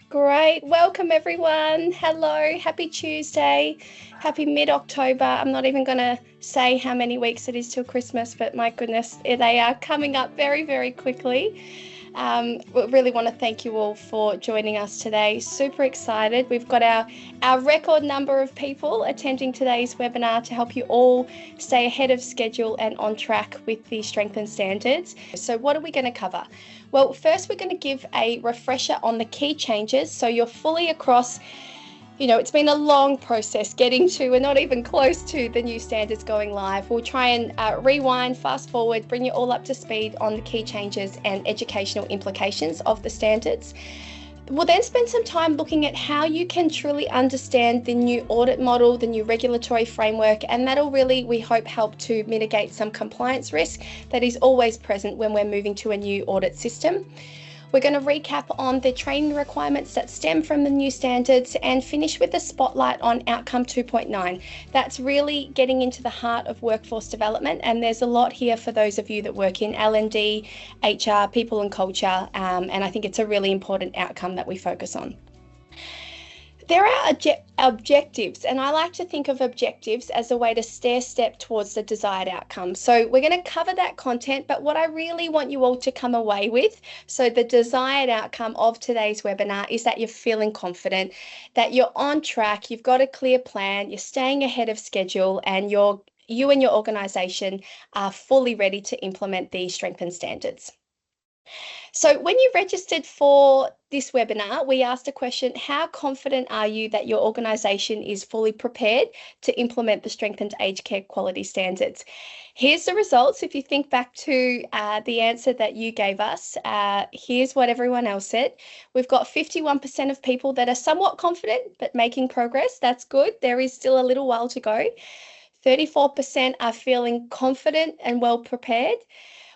Great. Welcome, everyone. Hello. Happy Tuesday. Happy mid-October. I'm not even going to say how many weeks it is till Christmas, but my goodness, they are coming up very, very quickly. We really want to thank you all for joining us today. Super excited. We've got our record number of people attending today's webinar to help you all stay ahead of schedule and on track with the strengthened standards. So what are we going to cover? Well, first we're going to give a refresher on the key changes so you're fully across. It's been a long process getting to, we're not even close to the new standards going live. We'll try and rewind, fast forward, bring you all up to speed on the key changes and educational implications of the standards. We'll then spend some time looking at how you can truly understand the new audit model, the new regulatory framework, and that'll really, we hope, help to mitigate some compliance risk that is always present when we're moving to a new audit system. We're going to recap on the training requirements that stem from the new standards and finish with a spotlight on Outcome 2.9. That's really getting into the heart of workforce development, and there's a lot here for those of you that work in L&D, HR, people and culture, and I think it's a really important outcome that we focus on. There are objectives, and I like to think of objectives as a way to stair step towards the desired outcome. So we're going to cover that content, but what I really want you all to come away with, so the desired outcome of today's webinar is that you're feeling confident, that you're on track, you've got a clear plan, you're staying ahead of schedule, and you and your organisation are fully ready to implement these strengthened standards. So when you registered for this webinar, we asked a question: how confident are you that your organisation is fully prepared to implement the strengthened aged care quality standards? Here's the results. If you think back to the answer that you gave us, here's what everyone else said. We've got 51% of people that are somewhat confident but making progress. That's good. There is still a little while to go. 34% are feeling confident and well prepared.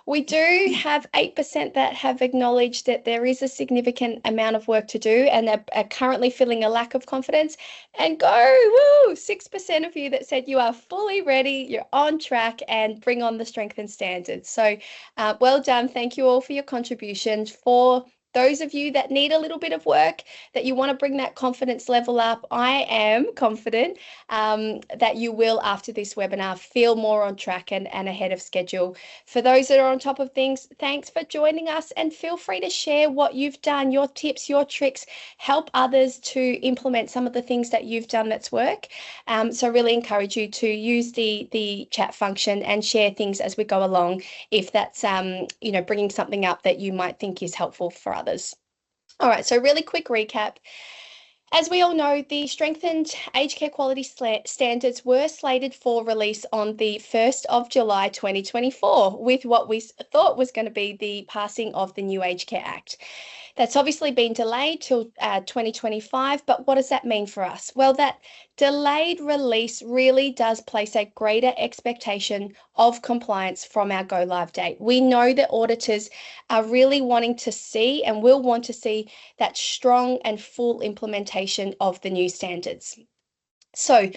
We do have 8% that have acknowledged that there is a significant amount of work to do and are currently feeling a lack of confidence. And 6% of you that said you are fully ready, you're on track, and bring on the strengthened standards. So well done. Thank you all for your contributions. For those of you that need a little bit of work, that you want to bring that confidence level up, I am confident that you will, after this webinar, feel more on track and ahead of schedule. For those that are on top of things, thanks for joining us, and feel free to share what you've done, your tips, your tricks, help others to implement some of the things that you've done that's work. So really encourage you to use the chat function and share things as we go along, if that's bringing something up that you might think is helpful for others. All right, so really quick recap. As we all know, the strengthened aged care quality standards were slated for release on the 1st of July 2024, with what we thought was going to be the passing of the new Aged Care Act. That's obviously been delayed till 2025, but what does that mean for us? Well, that delayed release really does place a greater expectation of compliance from our go live date. We know that auditors are really wanting to see and will want to see that strong and full implementation of the new standards. So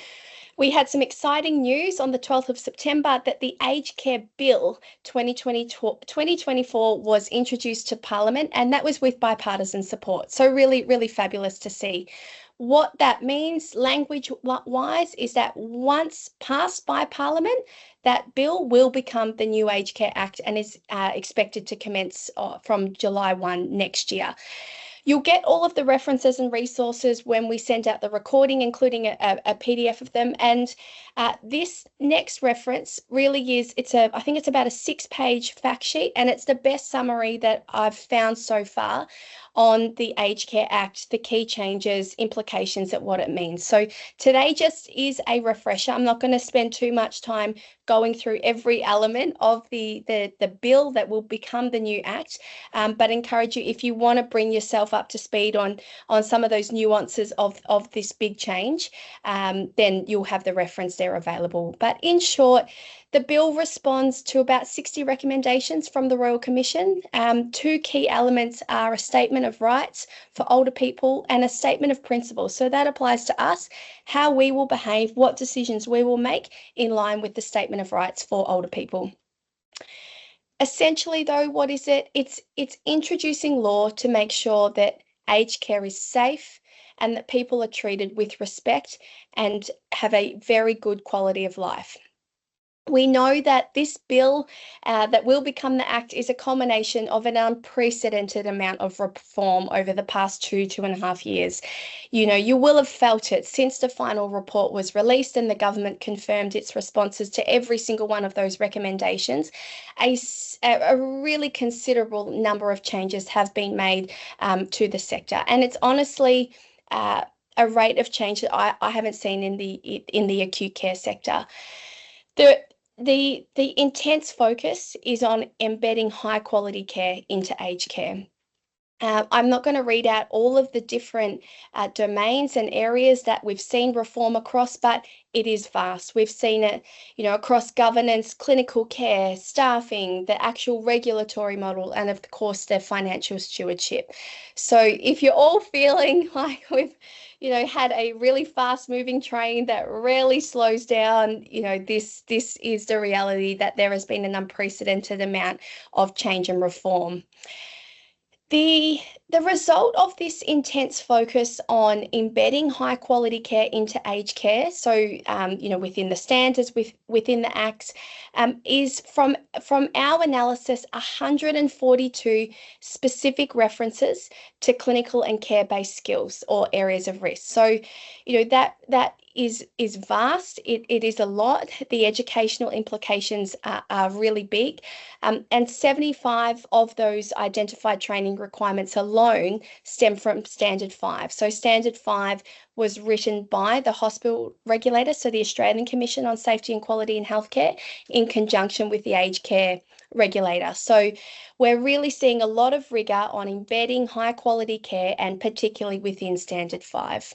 we had some exciting news on the 12th of September that the Aged Care Bill 2024 was introduced to Parliament, and that was with bipartisan support. So really, really fabulous to see. What that means language-wise is that once passed by Parliament, that bill will become the new Aged Care Act and is expected to commence from July 1 next year. You'll get all of the references and resources when we send out the recording, including a PDF of them. And this next reference really is, I think it's about a 6-page fact sheet, and it's the best summary that I've found so far on the Aged Care Act, the key changes, implications of what it means. So today just is a refresher. I'm not going to spend too much time going through every element of the bill that will become the new act, but encourage you, if you want to bring yourself up to speed on some of those nuances of this big change, then you'll have the reference there available. But in short, the bill responds to about 60 recommendations from the Royal Commission. 2 key elements are a statement of rights for older people and a statement of principles. So that applies to us, how we will behave, what decisions we will make in line with the statement of rights for older people. Essentially, though, what is it? It's introducing law to make sure that aged care is safe and that people are treated with respect and have a very good quality of life. We know that this bill that will become the Act is a culmination of an unprecedented amount of reform over the past 2.5 years. You will have felt it since the final report was released and the government confirmed its responses to every single one of those recommendations. A really considerable number of changes have been made to the sector, and it's honestly a rate of change that I haven't seen in the acute care sector. The intense focus is on embedding high quality care into aged care. I'm not going to read out all of the different domains and areas that we've seen reform across, but it is vast. We've seen it, across governance, clinical care, staffing, the actual regulatory model, and of course, the financial stewardship. So if you're all feeling like we've, had a really fast moving train that rarely slows down, this is the reality that there has been an unprecedented amount of change and reform. The result of this intense focus on embedding high quality care into aged care, so within the standards, within the acts, is from our analysis 142 specific references to clinical and care-based skills or areas of risk. So, that is vast. It is a lot. The educational implications are really big. And 75 of those identified training requirements alone stem from Standard 5. So Standard 5 was written by the hospital regulator, so the Australian Commission on Safety and Quality in Healthcare, in conjunction with the aged care regulator. So we're really seeing a lot of rigour on embedding high quality care, and particularly within Standard 5.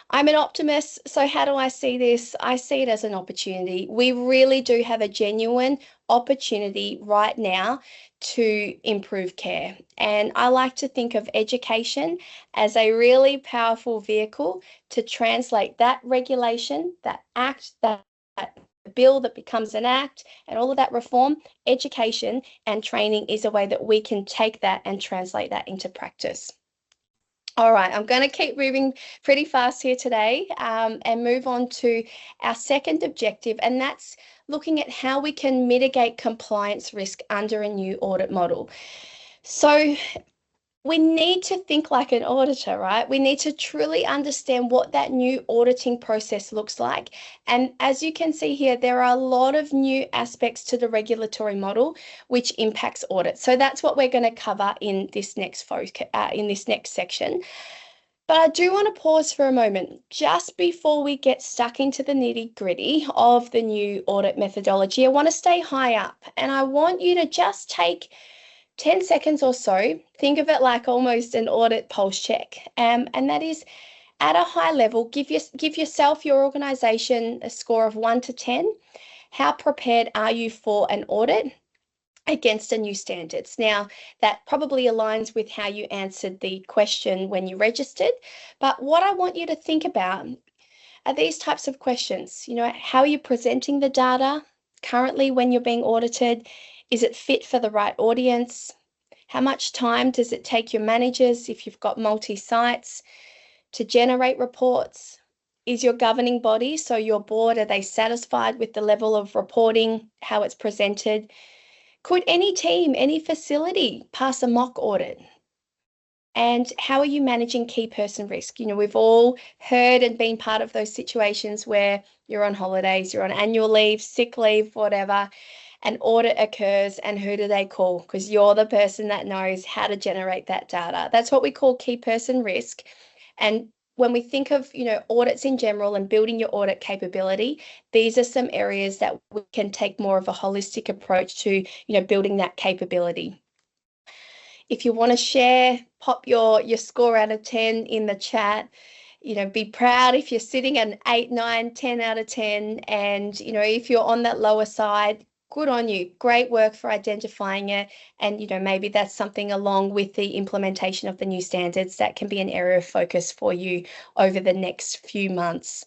I'm an optimist, so how do I see this? I see it as an opportunity. We really do have a genuine opportunity right now to improve care. And I like to think of education as a really powerful vehicle to translate that regulation, that act, that bill that becomes an act, and all of that reform. Education and training is a way that we can take that and translate that into practice. All right, I'm going to keep moving pretty fast here today and move on to our second objective, and that's looking at how we can mitigate compliance risk under a new audit model. So we need to think like an auditor, right? We need to truly understand what that new auditing process looks like. And as you can see here, there are a lot of new aspects to the regulatory model which impacts audit. So that's what we're going to cover in this next section. But I do want to pause for a moment just before we get stuck into the nitty-gritty of the new audit methodology. I want to stay high up, and I want you to just take 10 seconds or so, think of it like almost an audit pulse check. And that is, at a high level, give yourself, your organisation, a score of 1 to 10. How prepared are you for an audit against the new standards? Now, that probably aligns with how you answered the question when you registered. But what I want you to think about are these types of questions. How are you presenting the data currently when you're being audited? Is it fit for the right audience? How much time does it take your managers, if you've got multi-sites, to generate reports? Is your governing body, so your board, are they satisfied with the level of reporting, how it's presented? Could any team, any facility pass a mock audit? And how are you managing key person risk? We've all heard and been part of those situations where you're on holidays, you're on annual leave, sick leave, whatever. An audit occurs, and who do they call? Because you're the person that knows how to generate that data. That's what we call key person risk. And when we think of, audits in general and building your audit capability, these are some areas that we can take more of a holistic approach to, building that capability. If you want to share, pop your score out of 10 in the chat. Be proud if you're sitting at an 8, 9, 10 out of 10. And, if you're on that lower side, good on you. Great work for identifying it. And, maybe that's something along with the implementation of the new standards that can be an area of focus for you over the next few months.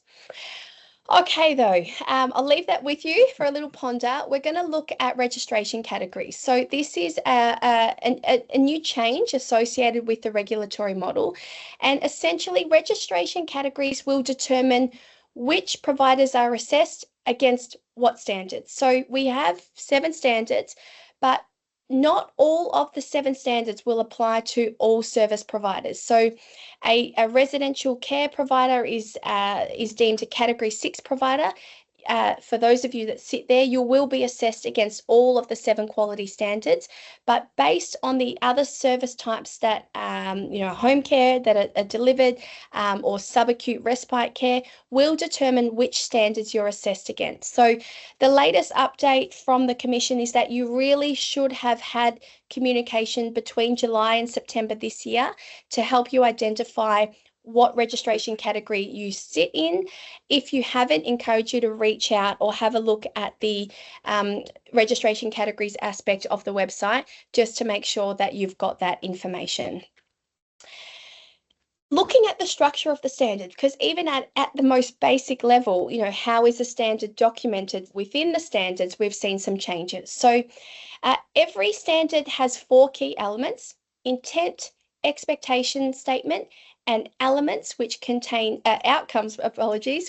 Okay, though, I'll leave that with you for a little ponder. We're going to look at registration categories. So this is a new change associated with the regulatory model. And essentially, registration categories will determine which providers are assessed against what standards. So we have 7 standards, but not all of the 7 standards will apply to all service providers. So a residential care provider is deemed a category 6 provider. For those of you that sit there, you will be assessed against all of the 7 quality standards, but based on the other service types that, home care that are delivered, or subacute respite care, will determine which standards you're assessed against. So the latest update from the Commission is that you really should have had communication between July and September this year to help you identify what registration category you sit in. If you haven't, encourage you to reach out or have a look at the registration categories aspect of the website just to make sure that you've got that information. Looking at the structure of the standard, because even at the most basic level, how is the standard documented within the standards, we've seen some changes. So every standard has 4 key elements: intent, expectation statement, and elements which contain outcomes,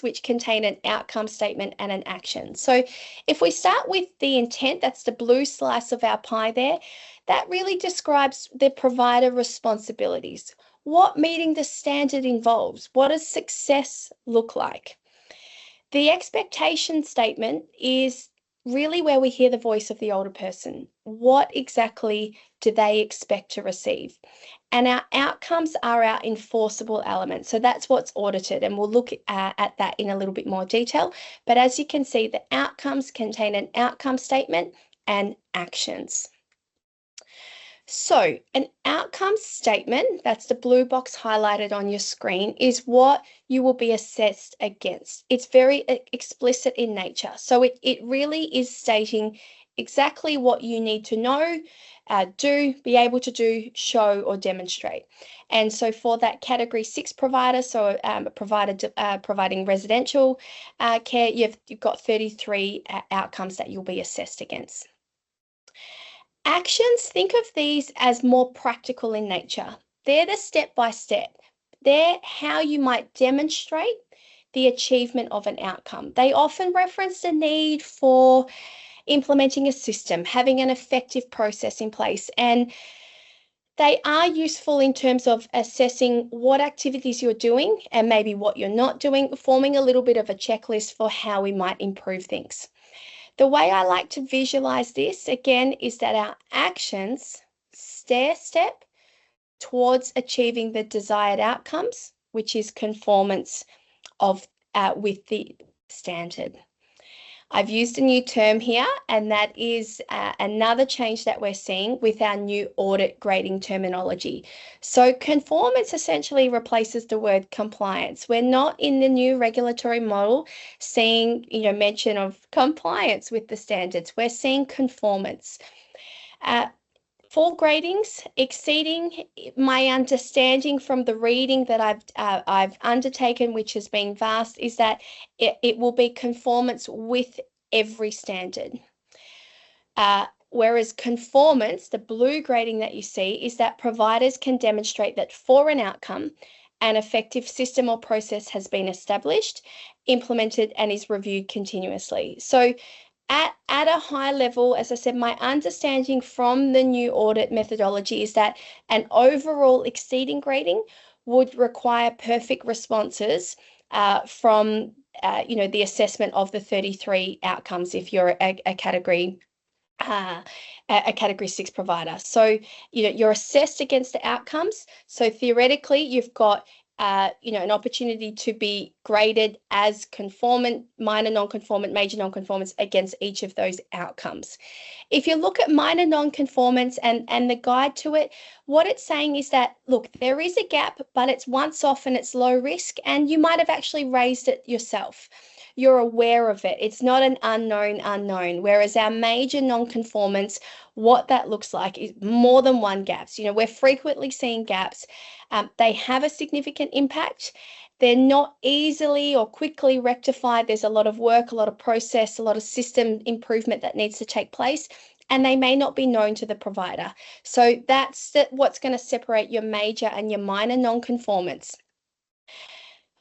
which contain an outcome statement and an action. So if we start with the intent, that's the blue slice of our pie there, that really describes the provider responsibilities. What meeting the standard involves? What does success look like? The expectation statement is really where we hear the voice of the older person. What exactly do they expect to receive? And our outcomes are our enforceable elements. So that's what's audited, and we'll look at that in a little bit more detail. But as you can see, the outcomes contain an outcome statement and actions. So an outcome statement, that's the blue box highlighted on your screen, is what you will be assessed against. It's very explicit in nature. So it really is stating exactly what you need to know, be able to do, show, or demonstrate. And so for that category 6 provider, so providing residential care, you've got 33 outcomes that you'll be assessed against. Actions, think of these as more practical in nature. They're the step-by-step. They're how you might demonstrate the achievement of an outcome. They often reference the need for implementing a system, having an effective process in place, and they are useful in terms of assessing what activities you're doing and maybe what you're not doing, forming a little bit of a checklist for how we might improve things. The way I like to visualize this, again, is that our actions stair-step towards achieving the desired outcomes, which is conformance with the standard. I've used a new term here, and that is another change that we're seeing with our new audit grading terminology. So conformance essentially replaces the word compliance. We're not in the new regulatory model seeing, mention of compliance with the standards. We're seeing conformance. For gradings, exceeding my understanding from the reading that I've undertaken, which has been vast, is that it will be conformance with every standard. Whereas conformance, the blue grading that you see, is that providers can demonstrate that for an outcome, an effective system or process has been established, implemented, and is reviewed continuously. So at a high level, as I said, my understanding from the new audit methodology is that an overall exceeding grading would require perfect responses from the assessment of the 33 outcomes if you're a category 6 provider. So you're assessed against the outcomes. So theoretically, you've got an opportunity to be graded as conformant, minor non-conformant, major non-conformance against each of those outcomes. If you look at minor non-conformance and the guide to it, what it's saying is that, look, there is a gap, but it's once off and it's low risk, and you might have actually raised it yourself. You're aware of it. It's not an unknown. Whereas our major non-conformance, what that looks like is more than one gaps. We're frequently seeing gaps. They have a significant impact. they're not easily or quickly rectified. There's a lot of work, a lot of process, a lot of system improvement that needs to take place, and they may not be known to the provider. So that's what's going to separate your major and your minor non-conformance.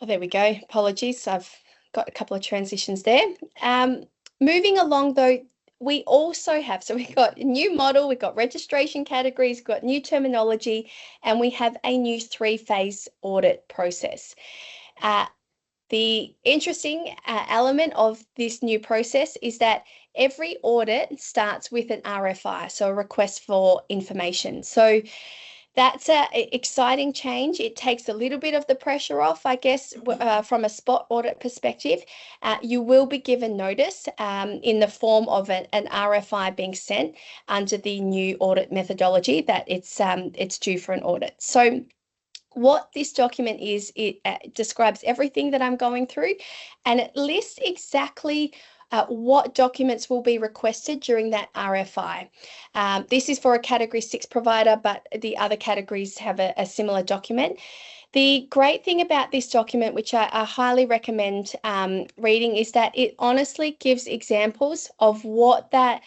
Oh, there we go. Apologies. I've got a couple of transitions there. Moving along though, we also have, so we've got a new model, we've got registration categories, we've got new terminology, and we have a new 3-phase audit process. The interesting element of this new process is that every audit starts with an RFI, so a request for information. So that's an exciting change. It takes a little bit of the pressure off, I guess, from a spot audit perspective. You will be given notice in the form of an RFI being sent under the new audit methodology that it's due for an audit. So what this document is, it describes everything that I'm going through, and it lists exactly what documents will be requested during that RFI. This is for a Category 6 provider, but the other categories have a similar document. The great thing about this document, which I highly recommend reading, is that it honestly gives examples of what that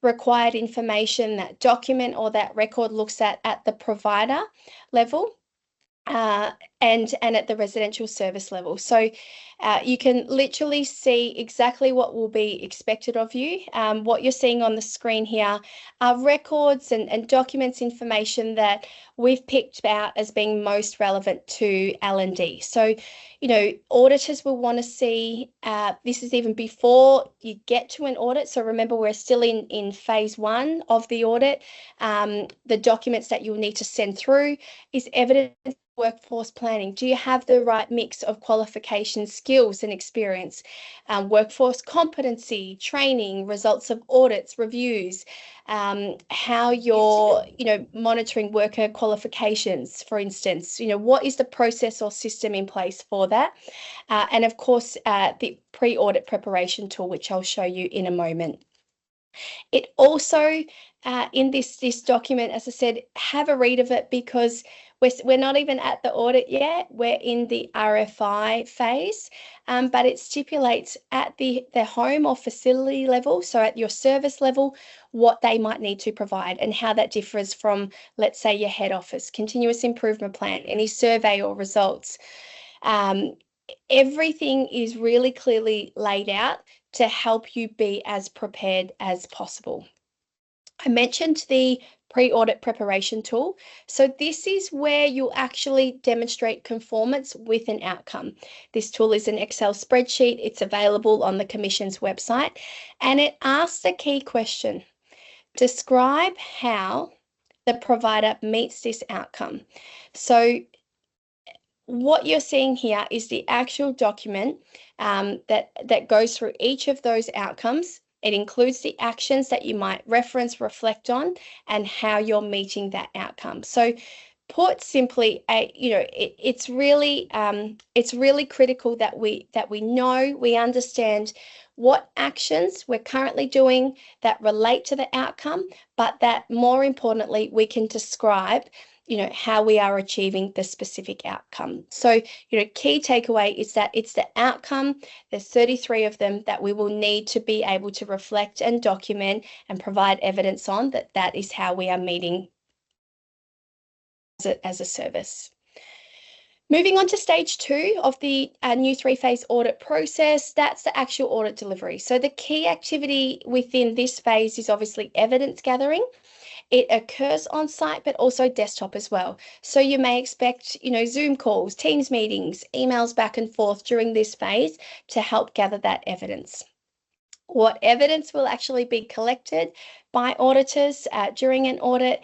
required information, that document or that record looks at the provider level. And at the residential service level. So you can literally see exactly what will be expected of you. What you're seeing on the screen here are records and documents information that we've picked out as being most relevant to L&D. So, you know, auditors will want to see, this is even before you get to an audit. So remember, we're still in phase 1 of the audit. The documents that you'll need to send through is evidence workforce planning. Do you have the right mix of qualifications, skills and experience? Workforce competency, training, results of audits, reviews, how you're, monitoring worker qualifications, for instance. What is the process or system in place for that? And of course, the pre-audit preparation tool, which I'll show you in a moment. It also, in this document, as I said, have a read of it, because we're not even at the audit yet. We're in the RFI phase, but it stipulates at the home or facility level, so at your service level, what they might need to provide and how that differs from, let's say, your head office, continuous improvement plan, any survey or results. Everything is really clearly laid out to help you be as prepared as possible. I mentioned the pre-audit preparation tool. So this is where you'll actually demonstrate conformance with an outcome. This tool is an Excel spreadsheet. It's available on the Commission's website, and it asks the key question: describe how the provider meets this outcome. So what you're seeing here is the actual document that goes through each of those outcomes. It includes the actions that you might reference, reflect on, and how you're meeting that outcome. So put simply, it's really critical that we know, we understand what actions we're currently doing that relate to the outcome, but that more importantly, we can describe how we are achieving the specific outcome. So, key takeaway is that it's the outcome, there's 33 of them, that we will need to be able to reflect and document and provide evidence on that is how we are meeting as a service. Moving on to stage 2 of the new 3-phase audit process, that's the actual audit delivery. So the key activity within this phase is obviously evidence gathering. It occurs on site, but also desktop as well. So you may expect, Zoom calls, Teams meetings, emails back and forth during this phase to help gather that evidence. What evidence will actually be collected by auditors during an audit?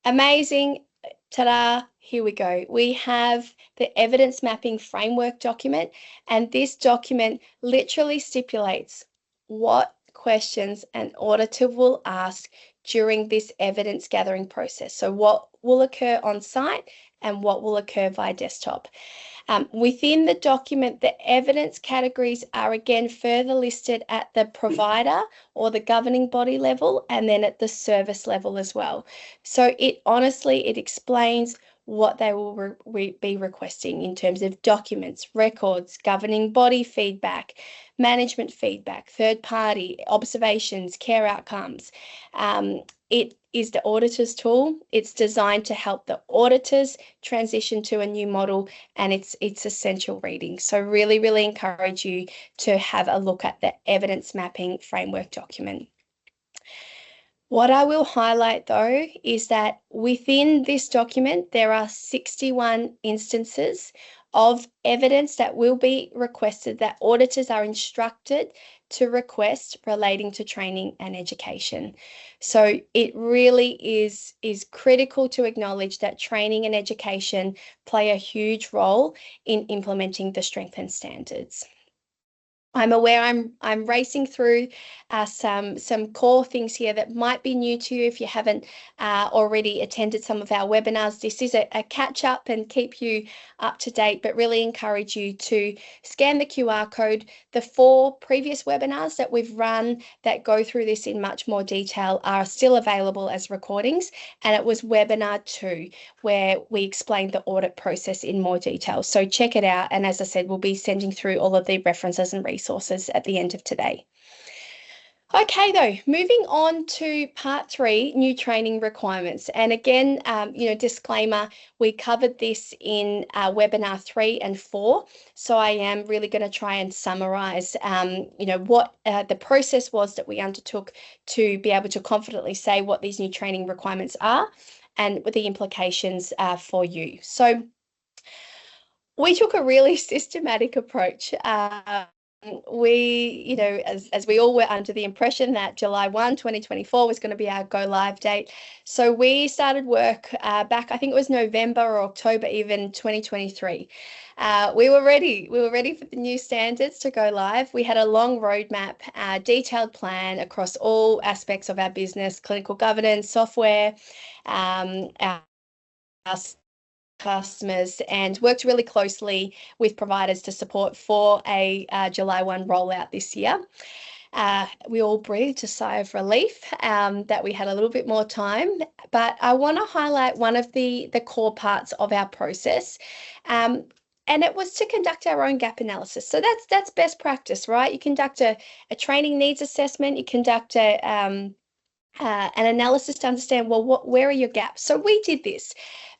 Amazing. Ta-da, here we go. We have the evidence mapping framework document, and this document literally stipulates what questions an auditor will ask during this evidence gathering process. So what will occur on site and what will occur via desktop. Within the document, the evidence categories are again further listed at the provider or the governing body level, and then at the service level as well. So it explains what they will be requesting in terms of documents, records, governing body feedback, management feedback, third party observations, care outcomes. It is the auditor's tool. It's designed to help the auditors transition to a new model, and it's essential reading. So really, really encourage you to have a look at the evidence mapping framework document. What I will highlight though is that within this document, there are 61 instances of evidence that will be requested that auditors are instructed to request relating to training and education. So it really is critical to acknowledge that training and education play a huge role in implementing the strengthened standards. I'm aware I'm racing through some core things here that might be new to you if you haven't already attended some of our webinars. This is a catch up and keep you up to date, but really encourage you to scan the QR code. The 4 previous webinars that we've run that go through this in much more detail are still available as recordings, and it was webinar 2 where we explained the audit process in more detail. So check it out, and as I said, we'll be sending through all of the references and resources at the end of today. Okay, though, moving on to part 3, new training requirements. And again, disclaimer, we covered this in webinar 3 and 4. So I am really going to try and summarize, what the process was that we undertook to be able to confidently say what these new training requirements are and what the implications are for you. So we took a really systematic approach. We, as we all were under the impression that July 1, 2024 was going to be our go live date. So we started work back, I think it was November or October even 2023. We were ready. We were ready for the new standards to go live. We had a long roadmap, detailed plan across all aspects of our business, clinical governance, software, our customers, and worked really closely with providers to support for a July 1 rollout this year. We all breathed a sigh of relief that we had a little bit more time, but I want to highlight one of the core parts of our process. And it was to conduct our own gap analysis. So that's best practice, right? You conduct a training needs assessment, you conduct an analysis to understand, well, where are your gaps? So we did this.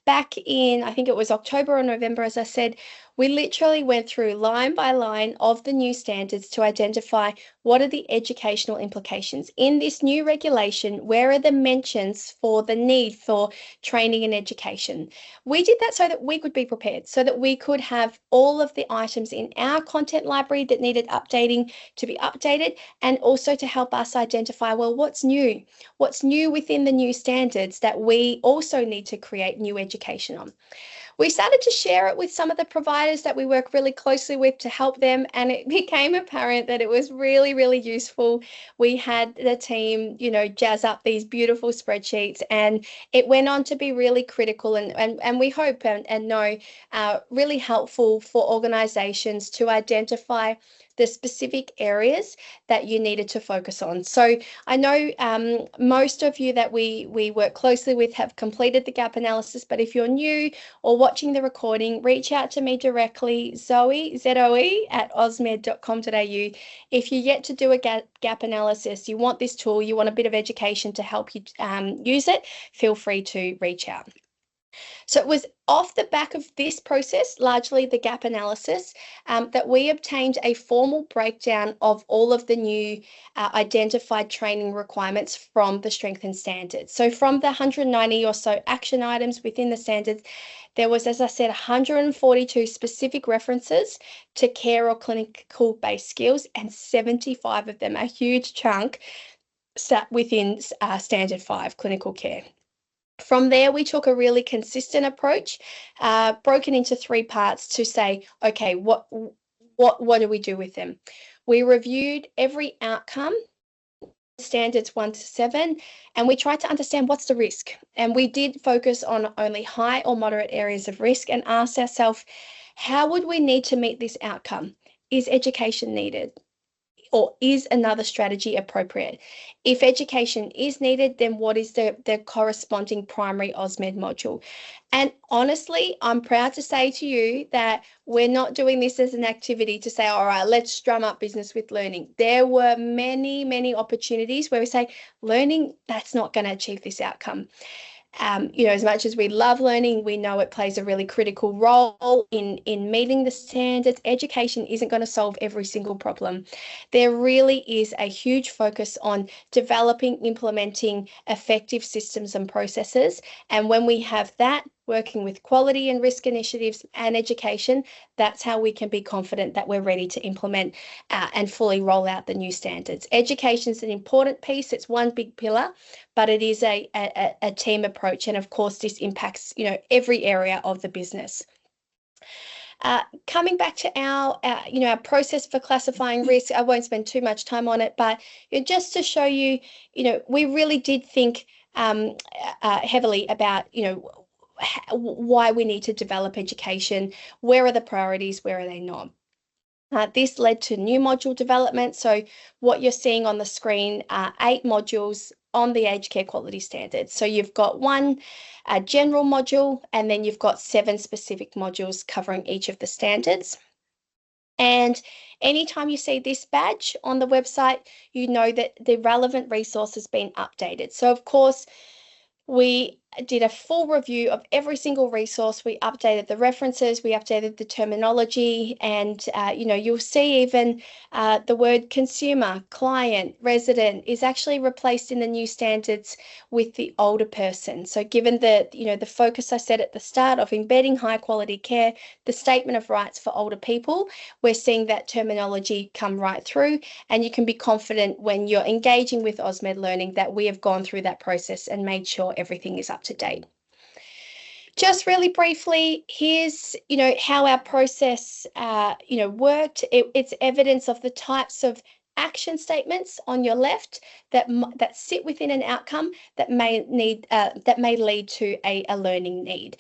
Back in, I think it was October or November, as I said, we literally went through line by line of the new standards to identify what are the educational implications. In this new regulation, where are the mentions for the need for training and education? We did that so that we could be prepared, so that we could have all of the items in our content library that needed updating to be updated, and also to help us identify, well, what's new? What's new within the new standards that we also need to create new education on? We started to share it with some of the providers that we work really closely with to help them, and it became apparent that it was really, really useful. We had the team, jazz up these beautiful spreadsheets, and it went on to be really critical and we hope and know really helpful for organizations to identify the specific areas that you needed to focus on. So I know most of you that we work closely with have completed the gap analysis, but if you're new or watching the recording, reach out to me directly, Zoe, Z-O-E, @ausmed.com.au. If you're yet to do a gap analysis, you want this tool, you want a bit of education to help you use it, feel free to reach out. So it was off the back of this process, largely the gap analysis, that we obtained a formal breakdown of all of the new identified training requirements from the strengthened standards. So from the 190 or so action items within the standards, there was, as I said, 142 specific references to care or clinical-based skills, and 75 of them, a huge chunk, sat within Standard 5, clinical care. From there, we took a really consistent approach, broken into 3 parts to say, okay, what do we do with them? We reviewed every outcome, standards 1 to 7, and we tried to understand what's the risk. And we did focus on only high or moderate areas of risk and asked ourselves, how would we need to meet this outcome? Is education needed? or is another strategy appropriate? If education is needed, then what is the corresponding primary AusMed module? And honestly, I'm proud to say to you that we're not doing this as an activity to say, all right, let's drum up business with learning. There were many, many opportunities where we say, learning, that's not going to achieve this outcome. As much as we love learning, we know it plays a really critical role in meeting the standards. Education isn't going to solve every single problem. There really is a huge focus on developing, implementing effective systems and processes. And when we have that, working with quality and risk initiatives and education, that's how we can be confident that we're ready to implement and fully roll out the new standards. Education is an important piece. It's one big pillar, but it is a team approach. And of course, this impacts, every area of the business. Coming back to our process for classifying risk, I won't spend too much time on it, but just to show you, we really did think heavily about, why we need to develop education, where are the priorities, where are they not. This led to new module development. So what you're seeing on the screen are 8 modules on the aged care quality standards. So you've got one general module, and then you've got 7 specific modules covering each of the standards. And anytime you see this badge on the website, you know that the relevant resource has been updated. So of course, we did a full review of every single resource. We updated the references, we updated the terminology, and you'll see even the word consumer, client, resident is actually replaced in the new standards with the older person. So given the focus I said at the start of embedding high quality care, the statement of rights for older people, we're seeing that terminology come right through, and you can be confident when you're engaging with AusMed Learning that we have gone through that process and made sure everything is up to date. Just really briefly, here's how our process worked. It's evidence of the types of action statements on your left that sit within an outcome that may lead to a learning need.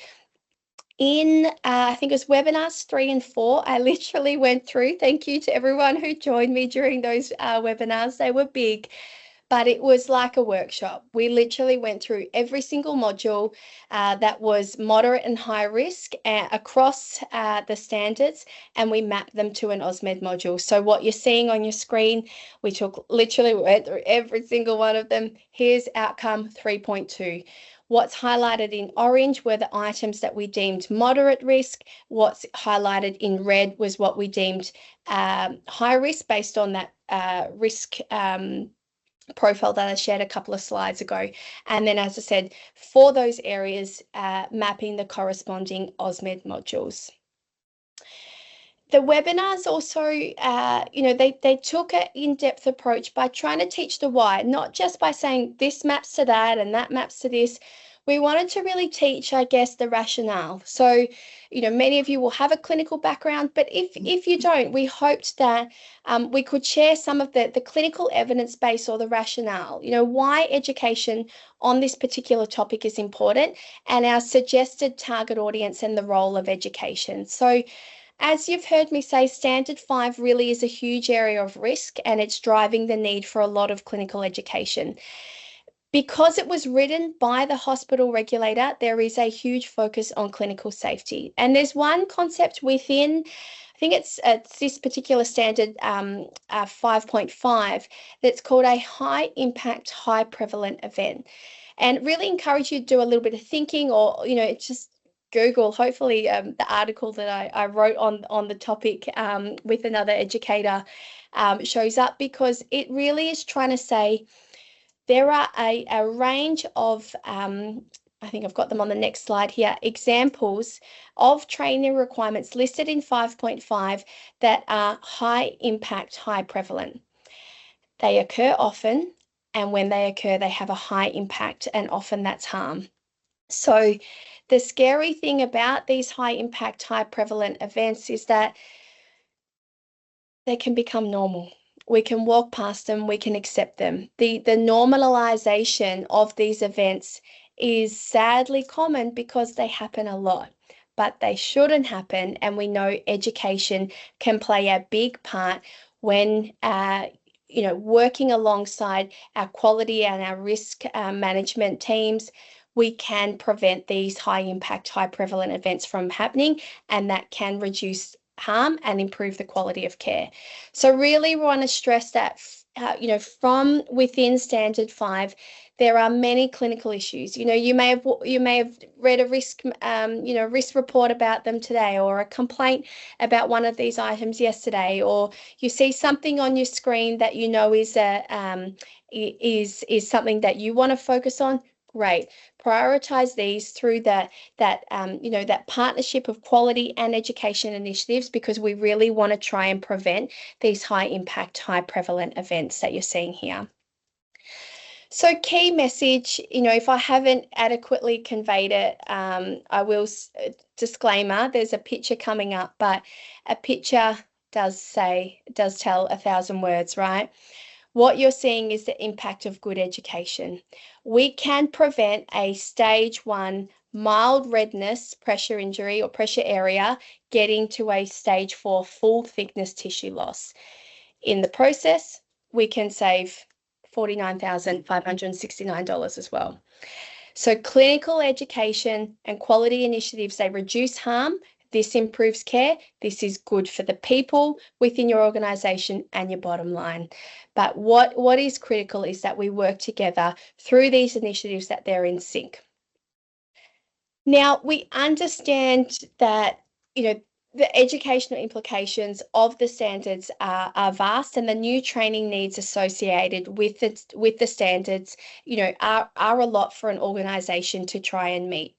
In I think it was webinars 3 and 4, I literally went through. Thank you to everyone who joined me during those webinars. They were big, but it was like a workshop. We literally went through every single module that was moderate and high risk across the standards, and we mapped them to an AusMed module. So what you're seeing on your screen, we went through every single one of them. Here's outcome 3.2. What's highlighted in orange were the items that we deemed moderate risk. What's highlighted in red was what we deemed high risk based on that risk profile that I shared a couple of slides ago. And then, as I said, for those areas, mapping the corresponding AusMed modules. The webinars also, they took an in-depth approach by trying to teach the why, not just by saying this maps to that and that maps to this. We wanted to really teach, I guess, the rationale. So, many of you will have a clinical background, but if you don't, we hoped that we could share some of the clinical evidence base or the rationale, why education on this particular topic is important, and our suggested target audience and the role of education. So, as you've heard me say, Standard 5 really is a huge area of risk, and it's driving the need for a lot of clinical education. Because it was written by the hospital regulator, there is a huge focus on clinical safety. And there's one concept within, I think it's this particular standard 5.5, that's called a high impact, high prevalent event. And really encourage you to do a little bit of thinking, or, just Google, hopefully the article that I wrote on the topic with another educator shows up, because it really is trying to say there are a range of, I think I've got them on the next slide here, examples of training requirements listed in 5.5 that are high impact, high prevalent. They occur often, and when they occur, they have a high impact, and often that's harm. So the scary thing about these high impact, high prevalent events is that they can become normal. We can walk past them, we can accept them. The normalization of these events is sadly common because they happen a lot, but they shouldn't happen. And we know education can play a big part when working alongside our quality and our risk management teams, we can prevent these high impact, high prevalent events from happening, and that can reduce harm and improve the quality of care. So really we want to stress that, from within Standard 5, there are many clinical issues. You may have read a risk report about them today, or a complaint about one of these items yesterday, or you see something on your screen that is something that you want to focus on. Great. Prioritize these through that partnership of quality and education initiatives, because we really want to try and prevent these high impact, high prevalent events that you're seeing here. So key message, if I haven't adequately conveyed it, I will, disclaimer, there's a picture coming up, but a picture does tell 1,000 words, right? What you're seeing is the impact of good education. We can prevent a stage 1 mild redness, pressure injury or pressure area, getting to a stage 4 full thickness tissue loss. In the process, we can save $49,569 as well. So clinical education and quality initiatives, they reduce harm. This improves care. This is good for the people within your organisation and your bottom line. But what is critical is that we work together through these initiatives, that they're in sync. Now, we understand that, the educational implications of the standards are vast, and the new training needs associated with the standards, are a lot for an organisation to try and meet.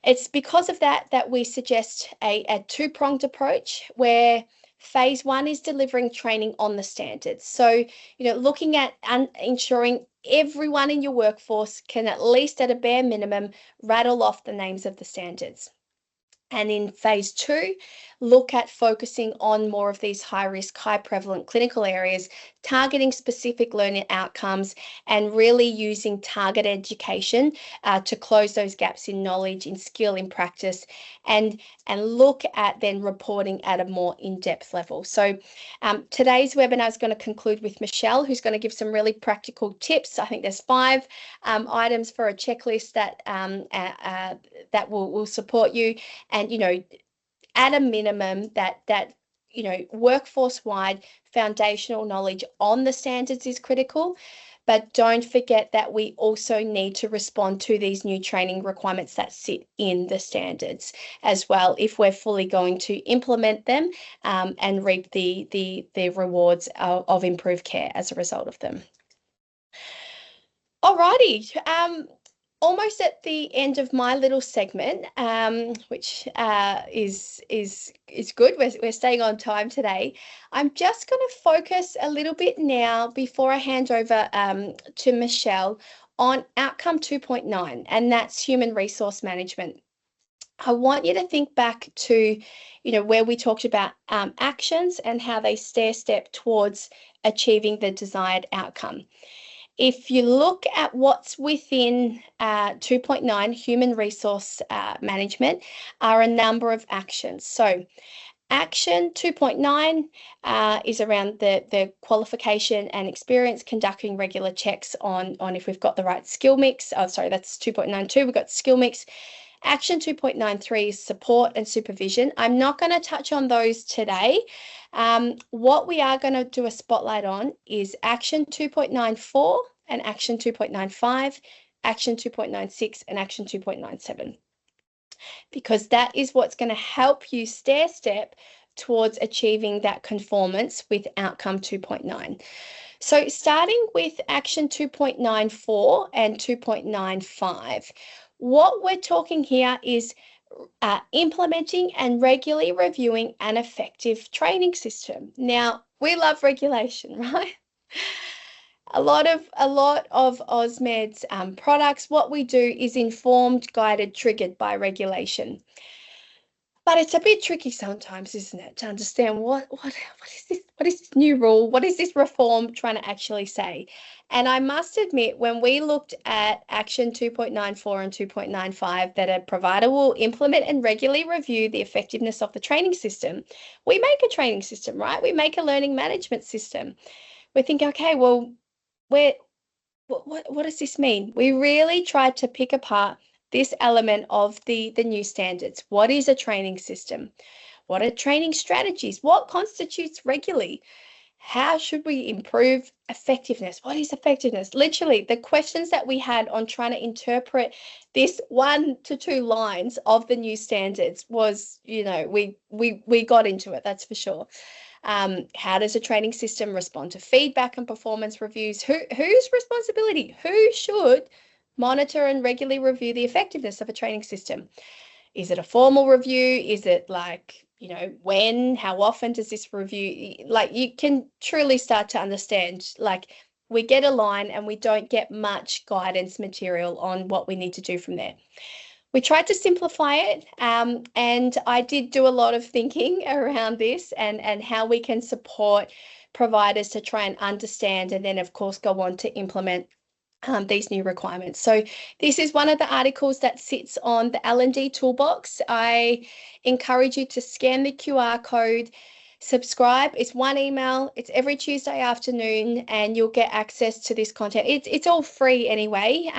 It's because of that we suggest a two-pronged approach, where phase 1 is delivering training on the standards. So, looking at ensuring everyone in your workforce can, at least at a bare minimum, rattle off the names of the standards. And in phase 2, look at focusing on more of these high risk, high prevalent clinical areas, targeting specific learning outcomes, and really using target education to close those gaps in knowledge, in skill, in practice, and look at then reporting at a more in-depth level. So today's webinar is going to conclude with Michelle, who's going to give some really practical tips. I think there's 5 items for a checklist that will support you. And, at a minimum, that workforce-wide foundational knowledge on the standards is critical. But don't forget that we also need to respond to these new training requirements that sit in the standards as well, if we're fully going to implement them and reap the rewards of improved care as a result of them. Alrighty. Almost at the end of my little segment, which is good. We're staying on time today. I'm just going to focus a little bit now, before I hand over to Michelle, on outcome 2.9, and that's human resource management. I want you to think back to, where we talked about actions and how they stair-step towards achieving the desired outcome. If you look at what's within 2.9, human resource management, are a number of actions. So action 2.9 is around the qualification and experience, conducting regular checks on if we've got the right skill mix. Oh, sorry, that's 2.92. We've got skill mix. Action 2.93 is support and supervision. I'm not going to touch on those today. What we are going to do a spotlight on is action 2.94 and action 2.95, action 2.96 and action 2.97. Because that is what's going to help you stair-step towards achieving that conformance with outcome 2.9. So starting with action 2.94 and 2.95, what we're talking here is implementing and regularly reviewing an effective training system. Now, we love regulation, right? A lot of AusMed's products, what we do is informed, guided, triggered by regulation. But it's a bit tricky sometimes, isn't it, to understand what is this? What is this new rule? What is this reform trying to actually say? And I must admit, when we looked at action 2.94 and 2.95, that a provider will implement and regularly review the effectiveness of the training system. We make a training system, right? We make a learning management system. we think, okay, well, what does this mean? We really tried to pick apart this element of the new standards. What is a training system? What are training strategies? What constitutes regularly? How should we improve effectiveness? What is effectiveness? Literally, the questions that we had on trying to interpret this 1 to 2 lines of the new standards was, we got into it, that's for sure. How does a training system respond to feedback and performance reviews? Whose responsibility? Who should monitor and regularly review the effectiveness of a training system? Is it a formal review? Is it like, when, how often does this review? Like, you can truly start to understand, like, we get a line and we don't get much guidance material on what we need to do from there. We tried to simplify it, and I did do a lot of thinking around this and how we can support providers to try and understand and then, of course, go on to implement these new requirements. So this is one of the articles that sits on the L&D toolbox. I encourage you to scan the QR code, subscribe. It's one email. It's every Tuesday afternoon, and you'll get access to this content. It's all free anyway,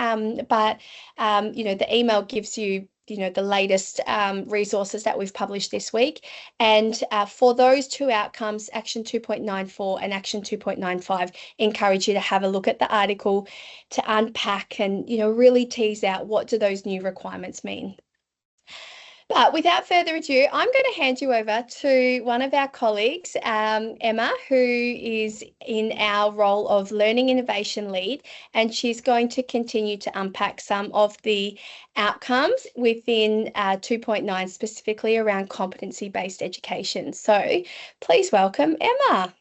but the email gives you the latest resources that we've published this week. And for those two outcomes, Action 2.94 and Action 2.95, encourage you to have a look at the article to unpack and, really tease out what do those new requirements mean. But without further ado, I'm going to hand you over to one of our colleagues, Emma, who is in our role of Learning Innovation Lead, and she's going to continue to unpack some of the outcomes within 2.9, specifically around competency-based education. So please welcome Emma.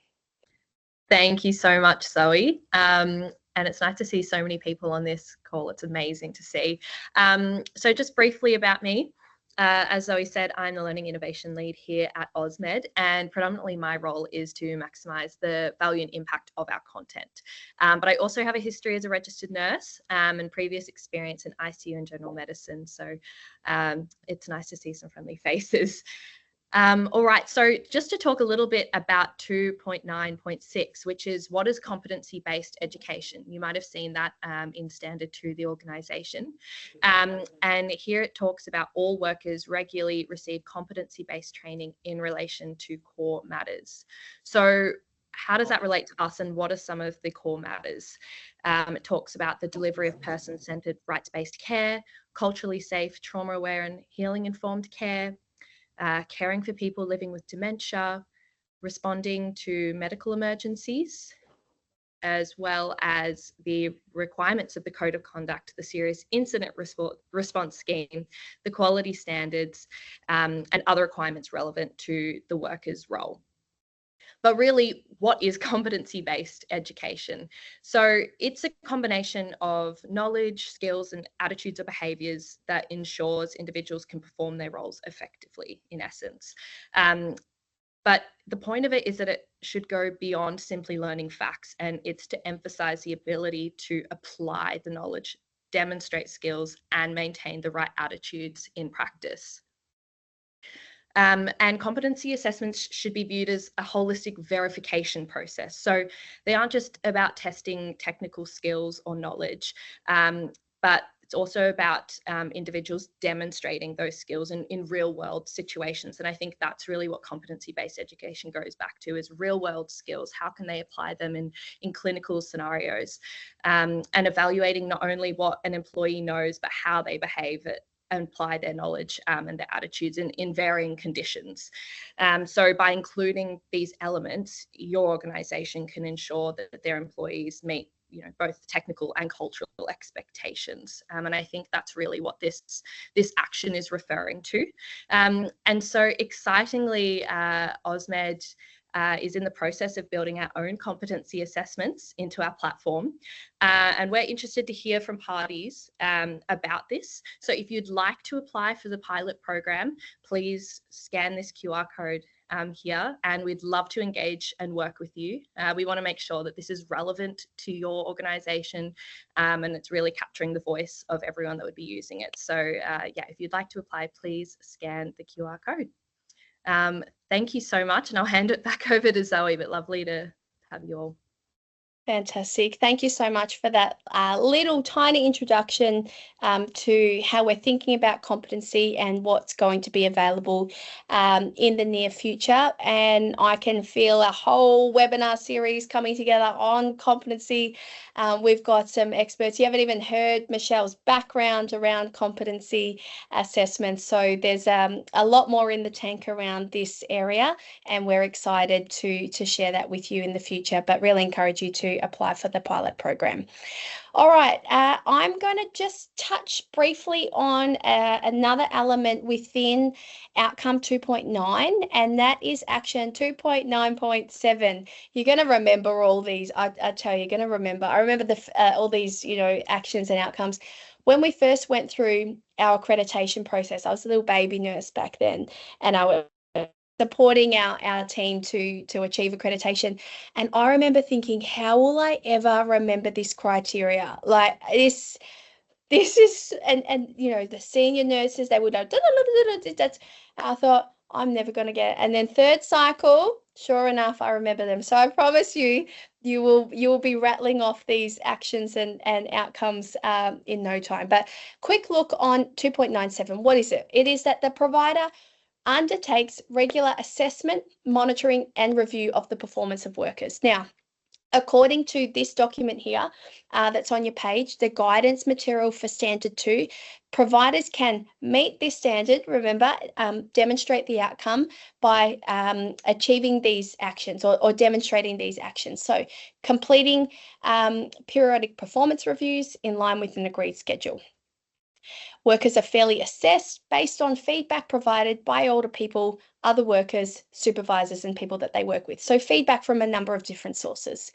Thank you so much, Zoe. And it's nice to see so many people on this call. It's amazing to see. So just briefly about me. As Zoe said, I'm the Learning Innovation Lead here at AusMed, and predominantly my role is to maximise the value and impact of our content. But I also have a history as a registered nurse and previous experience in ICU and general medicine, so it's nice to see some friendly faces. All right, so just to talk a little bit about 2.9.6, which is what is competency-based education. You might have seen that in Standard 2, the organisation. And here it talks about all workers regularly receive competency-based training in relation to core matters. So how does that relate to us, and what are some of the core matters? It talks about the delivery of person-centred rights-based care, culturally safe, trauma-aware and healing-informed care, caring for people living with dementia, responding to medical emergencies, as well as the requirements of the Code of Conduct, the Serious Incident Response Scheme, the quality standards, and other requirements relevant to the worker's role. But really, what is competency-based education? So it's a combination of knowledge, skills, and attitudes or behaviours that ensures individuals can perform their roles effectively, in essence. But the point of it is that it should go beyond simply learning facts, and it's to emphasise the ability to apply the knowledge, demonstrate skills, and maintain the right attitudes in practice. And competency assessments should be viewed as a holistic verification process. So they aren't just about testing technical skills or knowledge, but it's also about individuals demonstrating those skills in real world situations. And I think that's really what competency-based education goes back to, is real world skills. How can they apply them in clinical scenarios, and evaluating not only what an employee knows, but how they behave and apply their knowledge and their attitudes in varying conditions. So by including these elements, your organisation can ensure that their employees meet both technical and cultural expectations. And I think that's really what this action is referring to. And so excitingly, AusMed is in the process of building our own competency assessments into our platform. And we're interested to hear from parties about this. So if you'd like to apply for the pilot program, please scan this QR code here, and we'd love to engage and work with you. We want to make sure that this is relevant to your organisation, and it's really capturing the voice of everyone that would be using it. So yeah, if you'd like to apply, please scan the QR code. Thank you so much, and I'll hand it back over to Zoe, but lovely to have you all. Fantastic. Thank you so much for that little tiny introduction to how we're thinking about competency and what's going to be available in the near future. And I can feel a whole webinar series coming together on competency. We've got some experts. You haven't even heard Michelle's background around competency assessment. So there's a lot more in the tank around this area, and we're excited to share that with you in the future, but really encourage you to apply for the pilot program. All right, I'm going to just touch briefly on another element within Outcome 2.9, and that is Action 2.9.7. You're going to remember all these. I tell you, you're going to remember. I remember all these, actions and outcomes. When we first went through our accreditation process, I was a little baby nurse back then, and I was supporting our team to achieve accreditation. And I remember thinking, how will I ever remember this criteria? Like this is, and the senior nurses, they would know, that's, I thought, I'm never going to get it. And then third cycle, sure enough, I remember them. So I promise you, you will be rattling off these actions and outcomes in no time. But quick look on 2.97. What is it? It is that the provider undertakes regular assessment, monitoring, and review of the performance of workers. Now, according to this document here that's on your page, the guidance material for Standard 2, providers can meet this standard, remember, demonstrate the outcome by achieving these actions or demonstrating these actions. So completing periodic performance reviews in line with an agreed schedule. Workers are fairly assessed based on feedback provided by older people, other workers, supervisors, and people that they work with. So feedback from a number of different sources.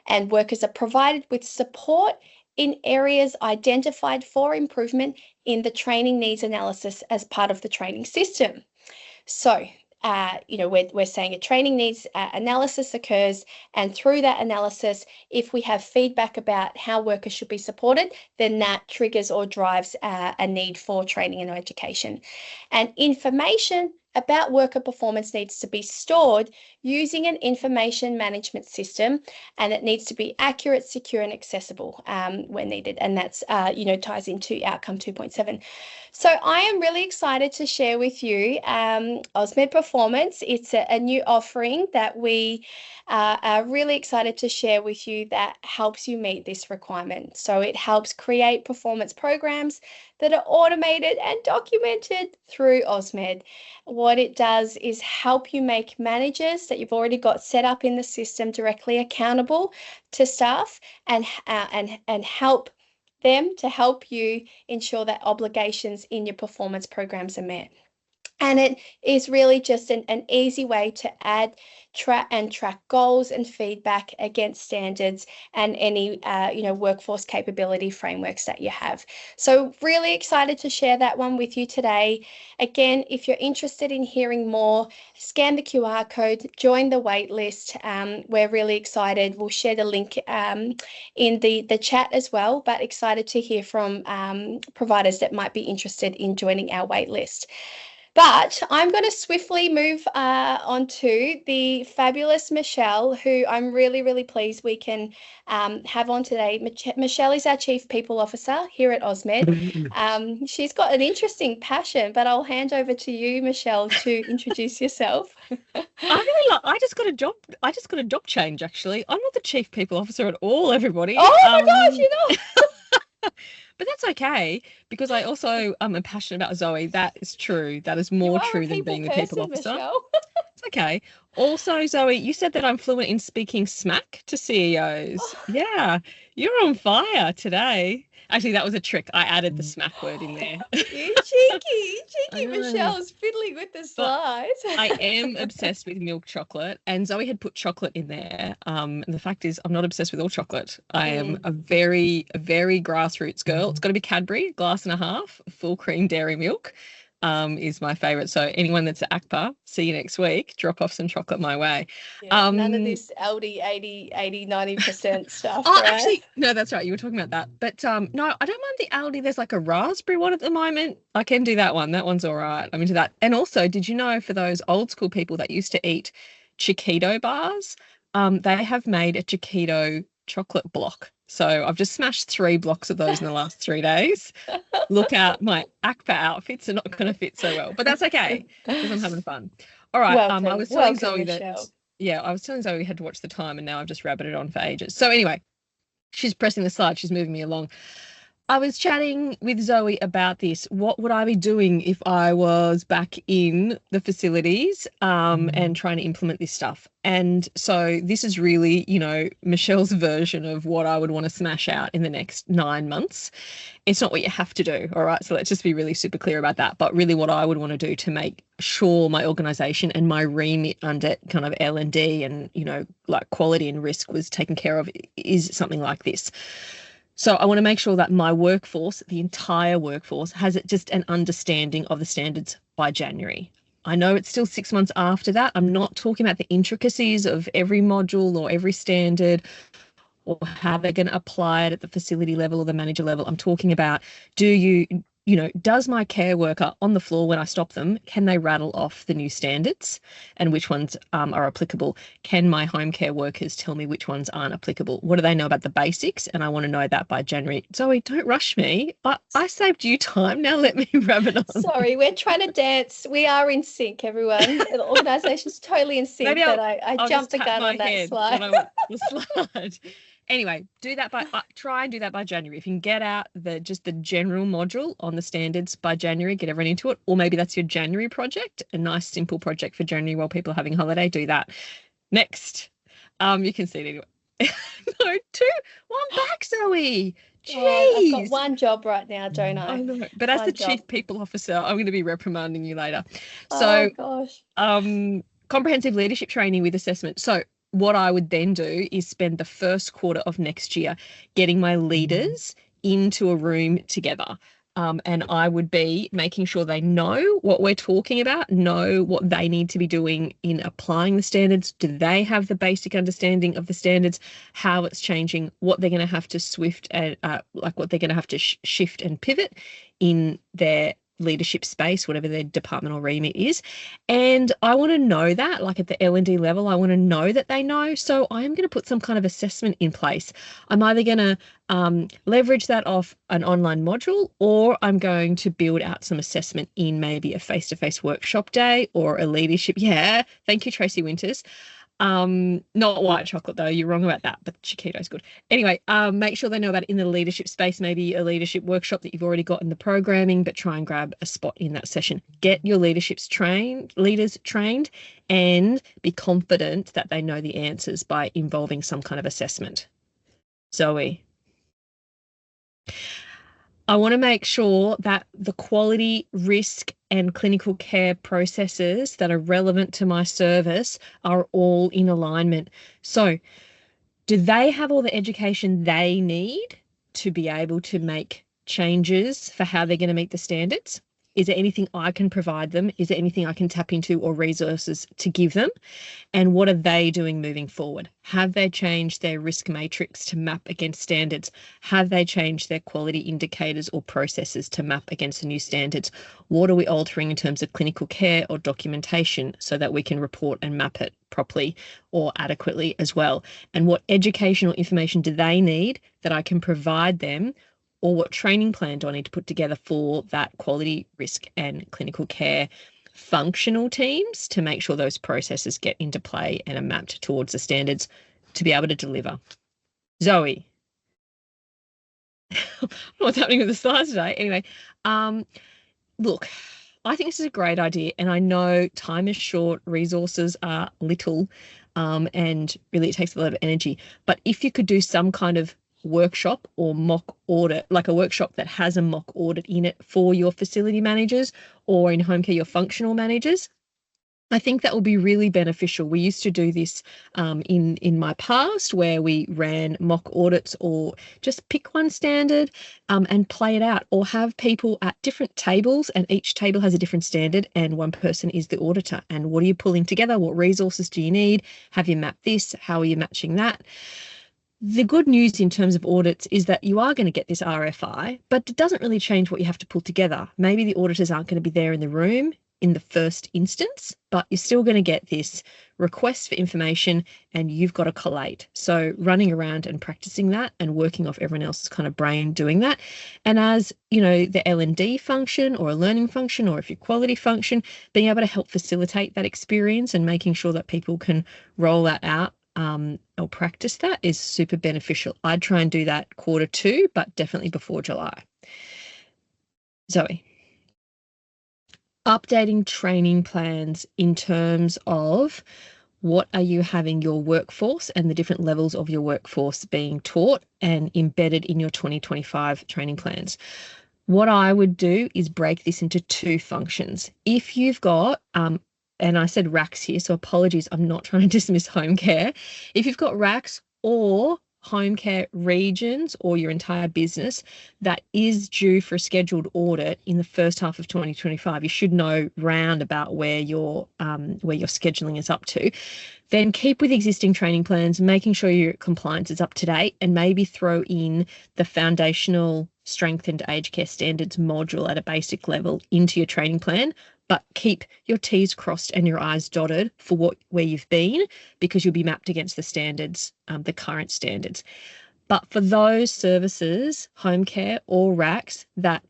And workers are provided with support in areas identified for improvement in the training needs analysis as part of the training system. So we're saying a training needs analysis occurs, and through that analysis, if we have feedback about how workers should be supported, then that triggers or drives a need for training and education. And information about worker performance needs to be stored using an information management system, and it needs to be accurate, secure, and accessible when needed. And that's, ties into Outcome 2.7. So I am really excited to share with you AusMed Performance. It's a new offering that we are really excited to share with you that helps you meet this requirement. So it helps create performance programs that are automated and documented through AusMed. What it does is help you make managers that you've already got set up in the system directly accountable to staff, and help them to help you ensure that obligations in your performance programs are met. And it is really just an easy way to add, track goals and feedback against standards and any workforce capability frameworks that you have. So really excited to share that one with you today. Again, if you're interested in hearing more, scan the QR code, join the wait list. We're really excited. We'll share the link in the chat as well, but excited to hear from providers that might be interested in joining our wait list. But I'm going to swiftly move on to the fabulous Michelle, who I'm really, really pleased we can have on today. Michelle is our Chief People Officer here at AusMed. She's got an interesting passion, but I'll hand over to you, Michelle, to introduce yourself. I just got a job change, actually. I'm not the Chief People Officer at all, everybody. Oh my gosh, you're not. But that's okay, because I also am passionate about Zoe. That is true. That is more true than being the people officer. It's okay. Also, Zoe, you said that I'm fluent in speaking smack to CEOs. Yeah, you're on fire today. Actually, that was a trick. I added the smack word in there. You cheeky Michelle's fiddling with the slides. I am obsessed with milk chocolate, and Zoe had put chocolate in there. And the fact is, I'm not obsessed with all chocolate. I am a very grassroots girl. It's got to be Cadbury, 1.5 glasses, full cream dairy milk. Is my favourite. So anyone that's at ACPA, see you next week. Drop off some chocolate my way. Yeah, none of this Aldi 80, 90% stuff. Oh, right? Actually, no, that's right. You were talking about that. But no, I don't mind the Aldi. There's like a raspberry one at the moment. I can do that one. That one's all right. I'm into that. And also, did you know, for those old school people that used to eat Chiquito bars, they have made a Chiquito chocolate block. So I've just smashed 3 blocks of those in the last 3 days. Look out, my ACPA outfits are not going to fit so well, but that's okay because I'm having fun. All right. I was telling Zoe Michelle. that, yeah, I was telling Zoe we had to watch the time, and now I've just rabbited on for ages. So anyway, she's pressing the slide. She's moving me along. I was chatting with Zoe about this. What would I be doing if I was back in the facilities and trying to implement this stuff? And so this is really, you know, Michelle's version of what I would want to smash out in the next 9 months. It's not what you have to do. All right. So let's just be really super clear about that. But really what I would want to do to make sure my organization and my remit under kind of L&D and, you know, like quality and risk was taken care of is something like this. So I want to make sure that my workforce, the entire workforce, has just an understanding of the standards by January. I know it's still 6 months after that. I'm not talking about the intricacies of every module or every standard or how they're going to apply it at the facility level or the manager level. I'm talking about, does my care worker on the floor when I stop them, can they rattle off the new standards and which ones are applicable? Can my home care workers tell me which ones aren't applicable? What do they know about the basics? And I want to know that by January. Zoe, don't rush me. I saved you time. Now let me rabbit on. Sorry, we're trying to dance. We are in sync, everyone. The organisation's totally in sync. Maybe but I jumped the gun on that slide. The slide. Anyway, try and do that by January. If you can get out the general module on the standards by January, get everyone into it. Or maybe that's your January project, a nice simple project for January while people are having holiday. Do that. Next, you can see it anyway. No, 1 back, Zoe. Jeez. Oh, I've got one job right now, don't I? I know. But as the Chief People Officer, I'm going to be reprimanding you later. So, oh gosh. Comprehensive leadership training with assessment. So what I would then do is spend the first quarter of next year getting my leaders into a room together. And I would be making sure they know what we're talking about, know what they need to be doing in applying the standards. Do they have the basic understanding of the standards, how it's changing, what they're going to have to shift and pivot in their leadership space, whatever their departmental remit is. And I want to know that, like at the L&D level, I want to know that they know. So I am going to put some kind of assessment in place. I'm either going to leverage that off an online module, or I'm going to build out some assessment in maybe a face-to-face workshop day or a leadership. Yeah, thank you, Tracy Winters. Not white chocolate though, you're wrong about that, but Chiquito is good. Anyway, make sure they know about it in the leadership space, maybe a leadership workshop that you've already got in the programming, but try and grab a spot in that session. Get your leaders trained and be confident that they know the answers by involving some kind of assessment. Zoe. I want to make sure that the quality, risk and clinical care processes that are relevant to my service are all in alignment. So do they have all the education they need to be able to make changes for how they're going to meet the standards? Is there anything I can provide them? Is there anything I can tap into or resources to give them? And what are they doing moving forward? Have they changed their risk matrix to map against standards? Have they changed their quality indicators or processes to map against the new standards? What are we altering in terms of clinical care or documentation so that we can report and map it properly or adequately as well? And what educational information do they need that I can provide them? Or what training plan do I need to put together for that quality, risk and clinical care functional teams to make sure those processes get into play and are mapped towards the standards to be able to deliver? Zoe. I don't know what's happening with the slides today. Anyway, look, I think this is a great idea, and I know time is short, resources are little, and really it takes a lot of energy. But if you could do some kind of workshop or mock audit, like a workshop that has a mock audit in it for your facility managers, or in home care, your functional managers, I think that will be really beneficial. We used to do this in my past, where we ran mock audits, or just pick one standard and play it out, or have people at different tables, and each table has a different standard and one person is the auditor. And what are you pulling together? What resources do you need? Have you mapped this? How are you matching that? The good news in terms of audits is that you are going to get this RFI, but it doesn't really change what you have to pull together. Maybe the auditors aren't going to be there in the room. in the first instance, but you're still going to get this request for information and you've got to collate. So running around and practicing that and working off everyone else's kind of brain doing that. And as, you know, the L&D function or a learning function, or if your quality function, being able to help facilitate that experience and making sure that people can roll that out or practice that is super beneficial. I'd try and do that Q2, but definitely before July. Zoe. Updating training plans in terms of what are you having your workforce and the different levels of your workforce being taught and embedded in your 2025 training plans. What I would do is break this into two functions. If you've got, and I said racks here, so apologies, I'm not trying to dismiss home care. If you've got racks or home care regions or your entire business that is due for a scheduled audit in the first half of 2025, you should know round about where your scheduling is up to. Then keep with existing training plans, making sure your compliance is up to date, and maybe throw in the foundational strengthened aged care standards module at a basic level into your training plan. But keep your T's crossed and your I's dotted for where you've been, because you'll be mapped against the standards, the current standards. But for those services, home care or racks, that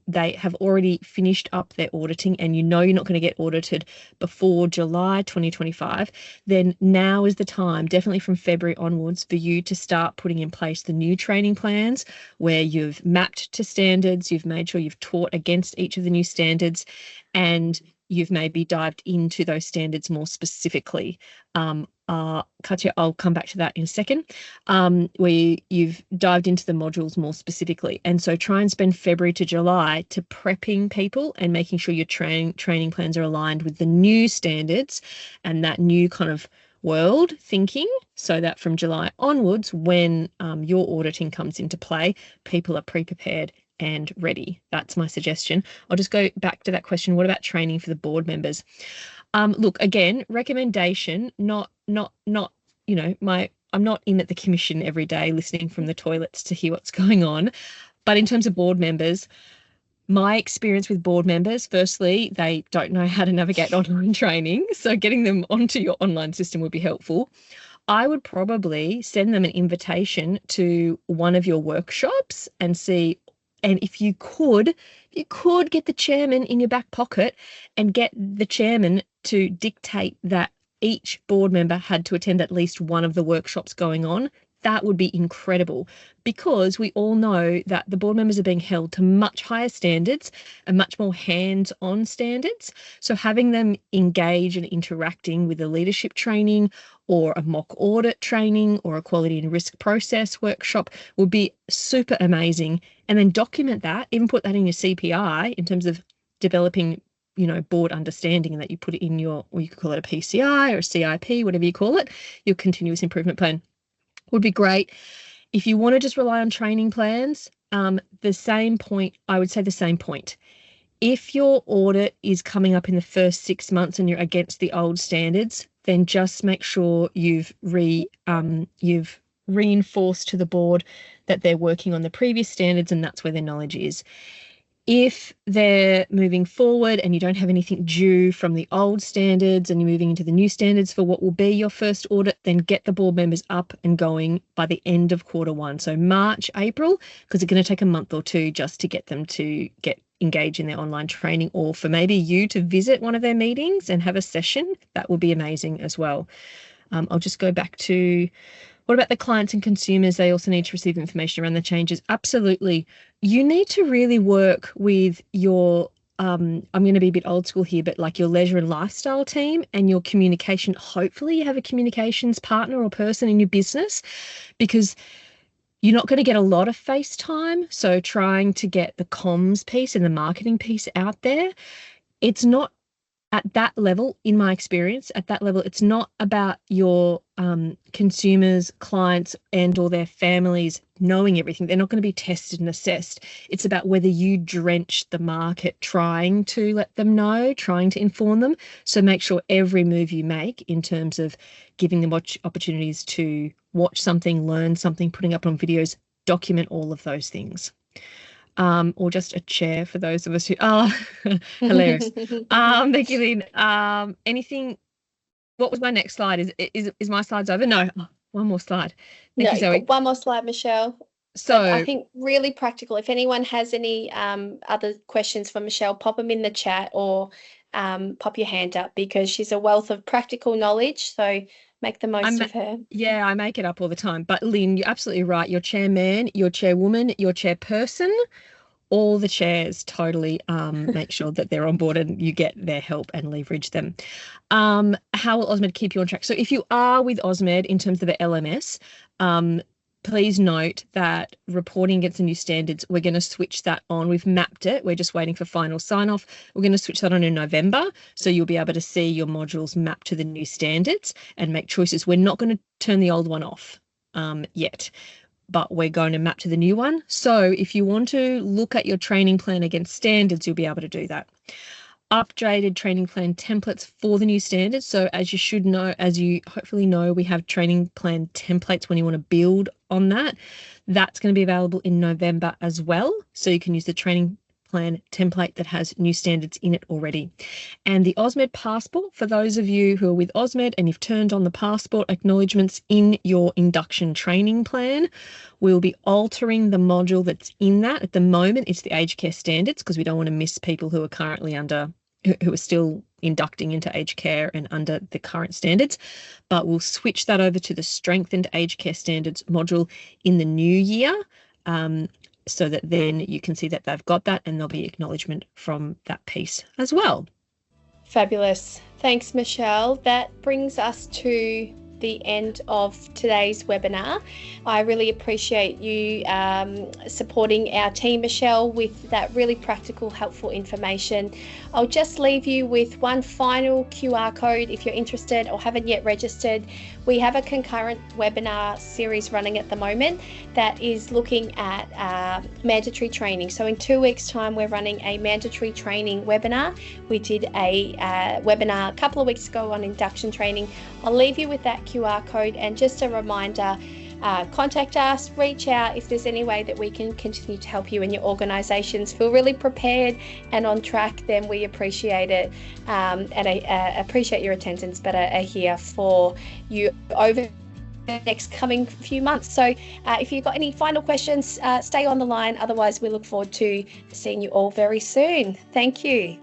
they have already finished up their auditing and you know you're not going to get audited before July 2025, then now is the time, definitely from February onwards, for you to start putting in place the new training plans where you've mapped to standards, you've made sure you've taught against each of the new standards, and you've maybe dived into those standards more specifically. Katya, I'll come back to that in a second, where you've dived into the modules more specifically. And so try and spend February to July to prepping people and making sure your training plans are aligned with the new standards and that new kind of world thinking, so that from July onwards, when your auditing comes into play, people are pre-prepared and ready. That's my suggestion. I'll just go back to that question. What about training for the board members? Look, again, recommendation, not, you know, I'm not in at the commission every day listening from the toilets to hear what's going on. But in terms of board members, my experience with board members, firstly, they don't know how to navigate online training. So getting them onto your online system would be helpful. I would probably send them an invitation to one of your workshops and see, and if you could get the chairman in your back pocket and get the chairman to dictate that each board member had to attend at least one of the workshops going on, that would be incredible, because we all know that the board members are being held to much higher standards and much more hands-on standards. So having them engage and interacting with a leadership training or a mock audit training or a quality and risk process workshop would be super amazing. And then document that, even put that in your CPI in terms of developing, you know, board understanding, and that you put it in your, or you could call it a PCI or a CIP, whatever you call it, your continuous improvement plan would be great. If you want to just rely on training plans, the same point, I would say the same point. If your audit is coming up in the first 6 months and you're against the old standards, then just make sure you've reinforced to the board that they're working on the previous standards and that's where their knowledge is. If they're moving forward and you don't have anything due from the old standards and you're moving into the new standards for what will be your first audit, then get the board members up and going by the end of Q1. So March, April, because it's going to take a month or two just to get them to get engaged in their online training, or for maybe you to visit one of their meetings and have a session. That would be amazing as well. I'll just go back to, what about the clients and consumers? They also need to receive information around the changes. Absolutely. You need to really work with your, I'm going to be a bit old school here, but like your leisure and lifestyle team and your communication. Hopefully you have a communications partner or person in your business, because you're not going to get a lot of face time. So trying to get the comms piece and the marketing piece out there, it's not at that level, in my experience, at that level, it's not about your consumers, clients, and or their families knowing everything. They're not going to be tested and assessed. It's about whether you drench the market trying to let them know, trying to inform them. So make sure every move you make in terms of giving them opportunities to watch something, learn something, putting up on videos, document all of those things. or just a chair for those of us who are hilarious. Thank you, Lynn. Anything? What was my next slide? Is my slides over? No, one more slide. Thank you, Zoe. One more slide, Michelle. So I think really practical. If anyone has any other questions for Michelle, pop them in the chat or pop your hand up, because she's a wealth of practical knowledge. So make the most of her. Yeah, I make it up all the time. But Lynn, you're absolutely right. Your chairman, your chairwoman, your chairperson, all the chairs, totally make sure that they're on board and you get their help and leverage them. How will Osmed keep you on track? So if you are with Osmed in terms of the LMS, please note that reporting against the new standards, we're going to switch that on. We've mapped it. We're just waiting for final sign-off. We're going to switch that on in November. So you'll be able to see your modules mapped to the new standards and make choices. We're not going to turn the old one off yet, but we're going to map to the new one. So if you want to look at your training plan against standards, you'll be able to do that. Updated training plan templates for the new standards. So as you should know, as you hopefully know, we have training plan templates when you want to build on that. That's going to be available in November as well. So you can use the training plan template that has new standards in it already. And the Osmed passport, for those of you who are with Osmed and you've turned on the passport acknowledgements in your induction training plan, we'll be altering the module that's in that. At the moment, it's the aged care standards, because we don't want to miss people who are currently who are still inducting into aged care and under the current standards. But we'll switch that over to the strengthened aged care standards module in the new year, so that then you can see that they've got that and there'll be acknowledgement from that piece as well. Fabulous. Thanks, Michelle. That brings us to the end of today's webinar. I really appreciate you supporting our team, Michelle, with that really practical, helpful information. I'll just leave you with one final QR code if you're interested or haven't yet registered. We have a concurrent webinar series running at the moment that is looking at mandatory training. So in 2 weeks' time, we're running a mandatory training webinar. We did a webinar a couple of weeks ago on induction training. I'll leave you with that QR code, and just a reminder, contact us, reach out if there's any way that we can continue to help you and your organisations feel really prepared and on track. Then we appreciate it, and I appreciate your attendance, but are here for you over the next coming few months. So if you've got any final questions, stay on the line. Otherwise, we look forward to seeing you all very soon. Thank you.